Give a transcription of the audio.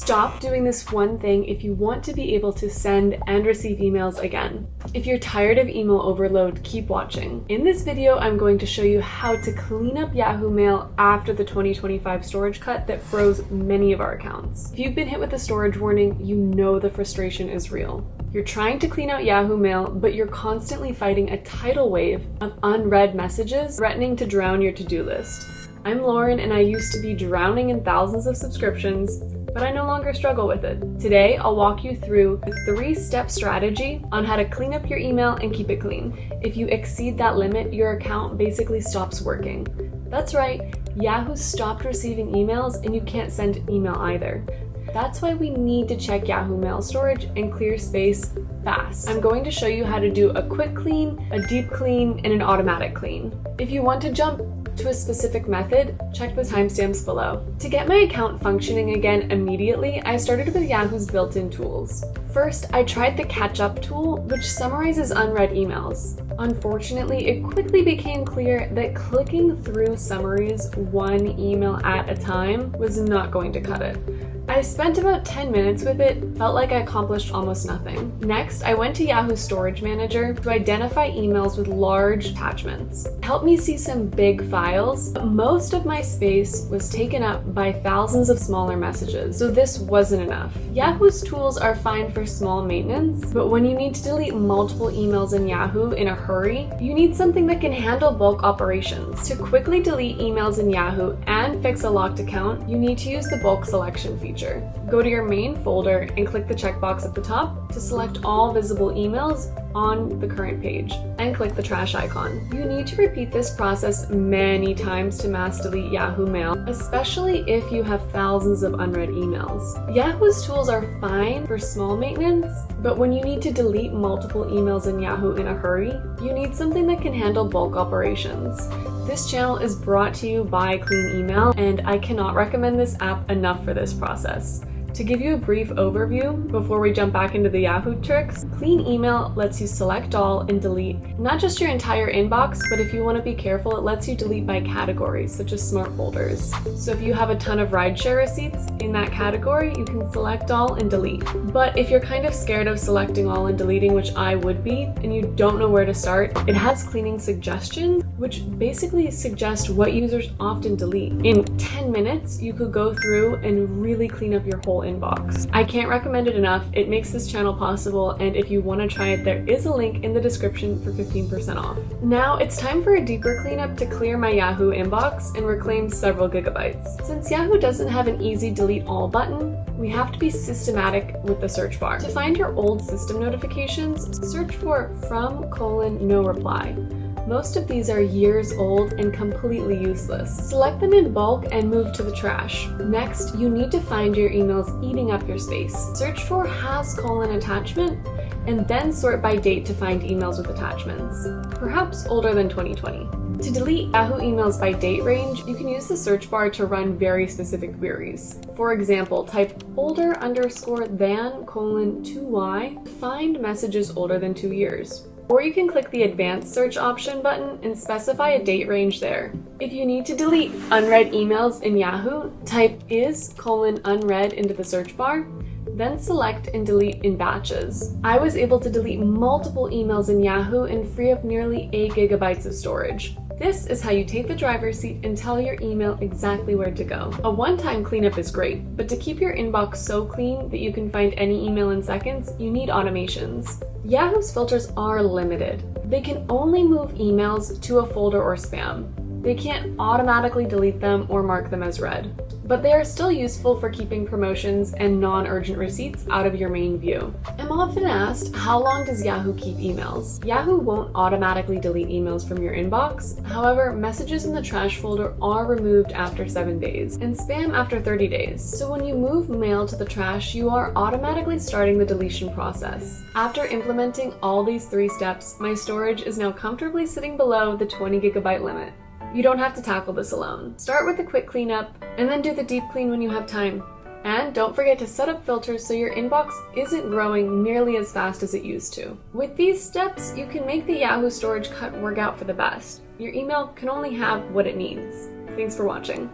Stop doing this one thing if you want to be able to send and receive emails again. If you're tired of email overload, keep watching. In this video, I'm going to show you how to clean up Yahoo Mail after the 2025 storage cut that froze many of our accounts. If you've been hit with a storage warning, you know the frustration is real. You're trying to clean out Yahoo Mail, but you're constantly fighting a tidal wave of unread messages threatening to drown your to-do list. I'm Lauren, and I used to be drowning in thousands of subscriptions, but I no longer struggle with it. Today, I'll walk you through a 3-step strategy on how to clean up your email and keep it clean. If you exceed that limit, your account basically stops working. That's right, Yahoo stopped receiving emails and you can't send email either. That's why we need to check Yahoo Mail storage and clear space fast. I'm going to show you how to do a quick clean, a deep clean, and an automatic clean. If you want to jump to a specific method, check the timestamps below. To get my account functioning again immediately, I started with Yahoo's built-in tools. First, I tried the Catch Up tool, which summarizes unread emails. Unfortunately, it quickly became clear that clicking through summaries one email at a time was not going to cut it. I spent about 10 minutes with it, felt like I accomplished almost nothing. Next, I went to Yahoo Storage Manager to identify emails with large attachments. It helped me see some big files, but most of my space was taken up by thousands of smaller messages, so this wasn't enough. Yahoo's tools are fine for small maintenance, but when you need to delete multiple emails in Yahoo in a hurry, you need something that can handle bulk operations. To quickly delete emails in Yahoo and fix a locked account, you need to use the bulk selection feature. Go to your main folder and click the checkbox at the top to select all visible emails on the current page, and click the trash icon. You need to repeat this process many times to mass delete Yahoo Mail, especially if you have thousands of unread emails. Yahoo's tools are fine for small maintenance, but when you need to delete multiple emails in Yahoo in a hurry, you need something that can handle bulk operations. This channel is brought to you by Clean Email, and I cannot recommend this app enough for this process. To give you a brief overview before we jump back into the Yahoo tricks, Clean Email lets you select all and delete not just your entire inbox, but if you want to be careful, it lets you delete by categories, such as smart folders. So if you have a ton of rideshare receipts in that category, you can select all and delete. But if you're kind of scared of selecting all and deleting, which I would be, and you don't know where to start, it has cleaning suggestions, which basically suggest what users often delete. In 10 minutes, you could go through and really clean up your whole inbox. I can't recommend it enough. It makes this channel possible, and if you want to try it, there is a link in the description for 15% off. Now it's time for a deeper cleanup to clear my Yahoo inbox and reclaim several gigabytes. Since Yahoo doesn't have an easy delete all button, we have to be systematic with the search bar. To find your old system notifications, search for from:"noreply. Most of these are years old and completely useless. Select them in bulk and move to the trash. Next, you need to find your emails eating up your space. Search for has:"attachment and then sort by date to find emails with attachments, perhaps older than 2020. To delete Yahoo emails by date range, you can use the search bar to run very specific queries. For example, type older_than:2y to find messages older than 2 years. Or you can click the advanced search option button and specify a date range there. If you need to delete unread emails in Yahoo, type is:"unread into the search bar, then select and delete in batches. I was able to delete multiple emails in Yahoo and free up nearly 8 gigabytes of storage. This is how you take the driver's seat and tell your email exactly where to go. A one-time cleanup is great, but to keep your inbox so clean that you can find any email in seconds, you need automations. Yahoo's filters are limited. They can only move emails to a folder or spam. They can't automatically delete them or mark them as read, but they are still useful for keeping promotions and non-urgent receipts out of your main view. I'm often asked, how long does Yahoo keep emails? Yahoo won't automatically delete emails from your inbox. However, messages in the trash folder are removed after 7 days and spam after 30 days. So when you move mail to the trash, you are automatically starting the deletion process. After implementing all these 3 steps, my storage is now comfortably sitting below the 20 gigabyte limit. You don't have to tackle this alone. Start with a quick cleanup and then do the deep clean when you have time. And don't forget to set up filters so your inbox isn't growing nearly as fast as it used to. With these steps, you can make the Yahoo storage cut work out for the best. Your email can only have what it needs. Thanks for watching.